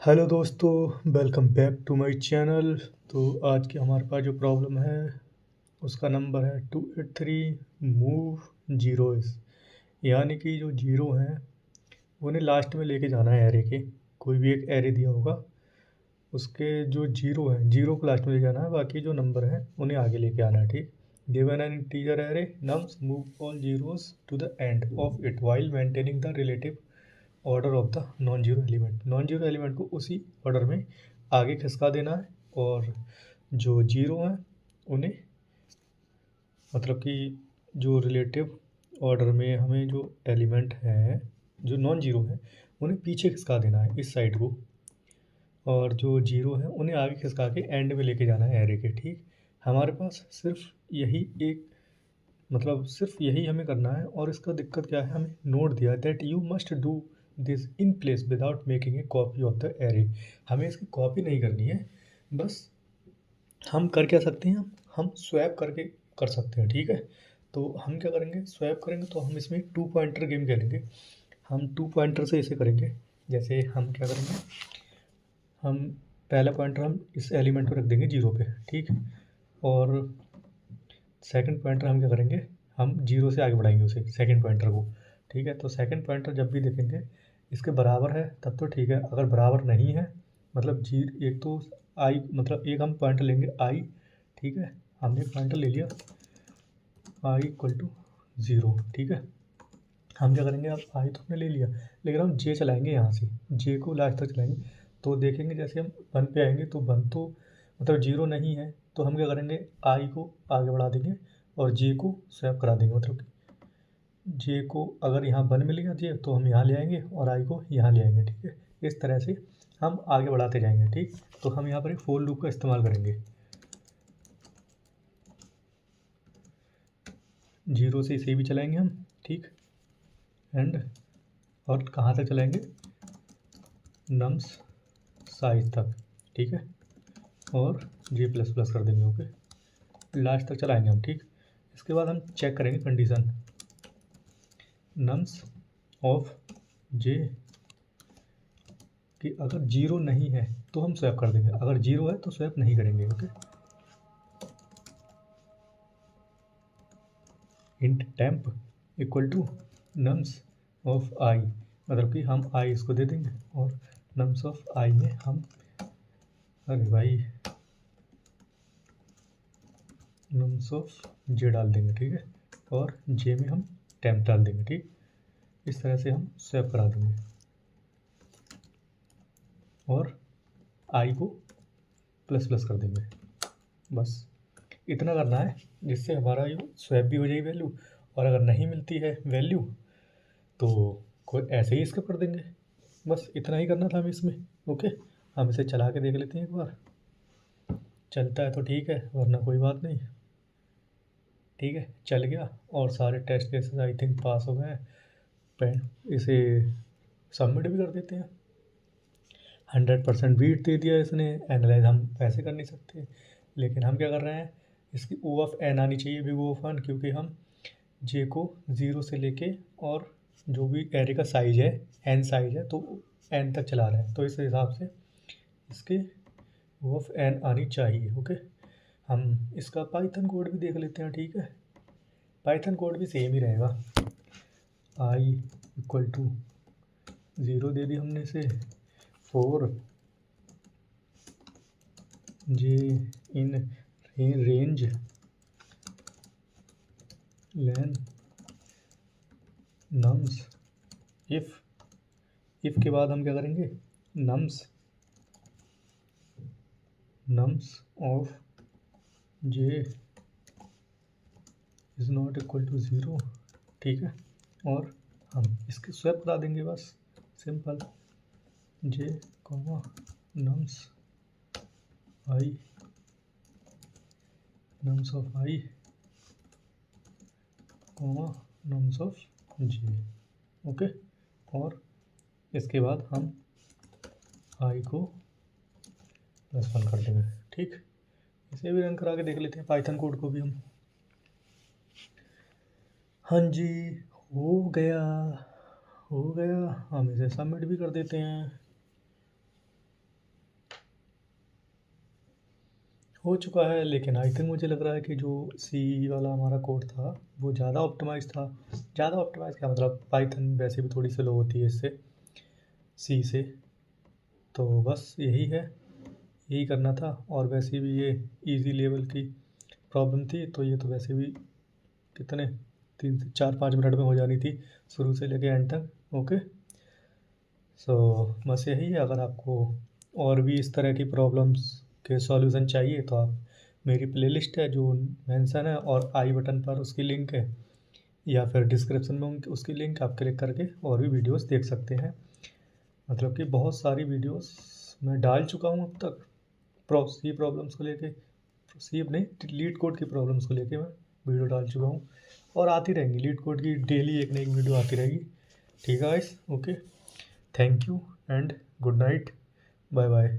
Hello दोस्तों, welcome back to my channel. तो आज की हमारे पास जो प्रॉब्लम है उसका नंबर है 283 मूव जीरोस। यानी कि जो जीरो हैं उन्हें लास्ट में लेके जाना है एरे के। कोई भी एक एरे दिया होगा, उसके जो जीरो हैं जीरो को लास्ट में ले जाना है, बाकी जो नंबर हैं उन्हें आगे लेके आना है। ठीक। Given an integer array nums move all zeros to the end of it while maintaining the relative order of the non zero element. Non zero element को उसी ऑर्डर में आगे खिसका देना है, और जो जीरो हैं उन्हें, मतलब कि जो रिलेटिव ऑर्डर में हमें जो एलिमेंट हैं जो नॉन जीरो हैं उन्हें पीछे खिसका देना है इस साइड को, और जो जीरो हैं उन्हें आगे खिसका के एंड में लेके जाना है एरे के। ठीक। हमारे पास सिर्फ यही एक, मतलब सिर्फ यही हमें करना है। और इसका दिक्कत क्या है, हमें नोट दिया that you must do this in place without making a copy of the array. हमें इसकी कॉपी नहीं करनी है, बस हम कर क्या सकते हैं, हम स्वैप करके कर सकते हैं। ठीक है। तो हम क्या करेंगे, स्वैप करेंगे तो हम इसमें टू पॉइंटर गेम खेलेंगे। हम टू पॉइंटर से इसे करेंगे। जैसे हम क्या करेंगे, हम पहला पॉइंटर हम इस एलिमेंट पर रख देंगे जीरो पे। ठीक। और सेकंड पॉइंटर हम क्या करेंगे, हम जीरो से आगे बढ़ाएंगे उसे, सेकंड पॉइंटर को। ठीक है। तो सेकंड पॉइंटर जब भी देखेंगे इसके बराबर है तब तो ठीक है, अगर बराबर नहीं है मतलब जी एक तो आई, मतलब एक हम पॉइंटर लेंगे आई। ठीक है। हमने पॉइंटर ले लिया आई इक्वल टू ज़ीरो। ठीक है। हम क्या करेंगे, अब आई तो हमने ले लिया, लेकिन हम जे चलाएंगे यहाँ से, जे को लास्ट तक चलाएंगे। तो देखेंगे जैसे हम वन पे आएंगे तो वन तो मतलब जीरो नहीं है, तो हम क्या करेंगे, आई को आगे बढ़ा देंगे और जे को स्वैप करा देंगे। मतलब कि जे को अगर यहाँ वन मिल गया जे तो हम यहाँ ले आएंगे और आई को यहाँ ले आएंगे। ठीक है। इस तरह से हम आगे बढ़ाते जाएंगे। ठीक। तो हम यहाँ पर एक फोर लूप का इस्तेमाल करेंगे। जीरो से इसे भी चलाएंगे हम। ठीक। एंड और कहाँ तक चलाएंगे, नम्स साइज तक। ठीक है। और जे प्लस प्लस कर देंगे। ओके, लास्ट तक चलाएंगे हम। ठीक। इसके बाद हम चेक करेंगे कंडीशन, नम्स ऑफ जे कि अगर जीरो नहीं है तो हम स्वैप कर देंगे, अगर जीरो है तो स्वैप नहीं करेंगे। Okay. Int temp equal to nums of i, मतलब कि हम आई इसको दे देंगे और नम्स ऑफ आई में हम, अरे भाई, नम्स ऑफ जे डाल देंगे। ठीक है। और जे में हम टेम्प डाल देंगे। ठीक। इस तरह से हम स्वैप करा देंगे और आई को प्लस प्लस कर देंगे। बस इतना करना है जिससे हमारा ये स्वैप भी हो जाएगी वैल्यू, और अगर नहीं मिलती है वैल्यू तो कोई ऐसे ही स्किप कर देंगे। बस इतना ही करना था हमें इसमें। ओके। हम इसे चला के देख लेते हैं एक बार, चलता है तो ठीक है वरना कोई बात नहीं। ठीक है, चल गया और सारे टेस्ट केसेस आई थिंक पास हो गए हैं। इसे सबमिट भी कर देते हैं। 100% बीट दे दिया इसने। एनालाइज हम वैसे कर नहीं सकते, लेकिन हम क्या कर रहे हैं, इसकी ओ ऑफ एन आनी चाहिए, बिग ओ ऑफ वन, क्योंकि हम जे को ज़ीरो से लेके और जो भी एरे का साइज है, एन साइज है, तो एन तक चला रहे हैं, तो इस हिसाब से इसके ओ ऑफ एन आनी चाहिए। ओके। हम इसका पाइथन कोड भी देख लेते हैं। ठीक है। पाइथन कोड भी सेम ही रहेगा। आई इक्वल टू ज़ीरो दे दी हमने इसे, for j in range len nums if के बाद हम क्या करेंगे, nums of j is not equal to zero. ठीक है। और हम इसके स्वैप करा देंगे, बस simple, j comma nums i, nums of i comma nums of j. Okay. और इसके बाद हम आई को प्लस वन कर देंगे। ठीक। इसे भी रन करा के देख लेते हैं, पाइथन कोड को भी हम। हाँ जी, हो गया, हो गया। हम इसे सबमिट भी कर देते हैं। हो चुका है, लेकिन आई थिंक मुझे लग रहा है कि जो सी वाला हमारा कोड था वो ज़्यादा ऑप्टिमाइज़ था। ज़्यादा ऑप्टिमाइज़ क्या मतलब, पाइथन वैसे भी थोड़ी स्लो होती है इससे, सी से। तो बस यही है, यही करना था। और वैसे भी ये इजी लेवल की प्रॉब्लम थी, तो ये तो वैसे भी कितने 3 से 4-5 मिनट में हो जानी थी, शुरू से लेके एंड तक। ओके, सो बस यही है। अगर आपको और भी इस तरह की प्रॉब्लम्स के सॉल्यूशन चाहिए तो आप, मेरी प्लेलिस्ट है जो मेंशन है और आई बटन पर उसकी लिंक है, या फिर डिस्क्रिप्शन में उसकी लिंक आप क्लिक करके और भी वीडियोस देख सकते हैं। मतलब कि बहुत सारी वीडियोस मैं डाल चुका हूँ अब तक, सी प्रॉब्लम्स को लेके, सी नहीं लीड कोड की प्रॉब्लम्स को लेके मैं वीडियो डाल चुका हूँ, और आती रहेंगी लीड कोड की डेली एक न एक वीडियो आती रहेगी। ठीक है guys, okay, thank you and good night, bye bye.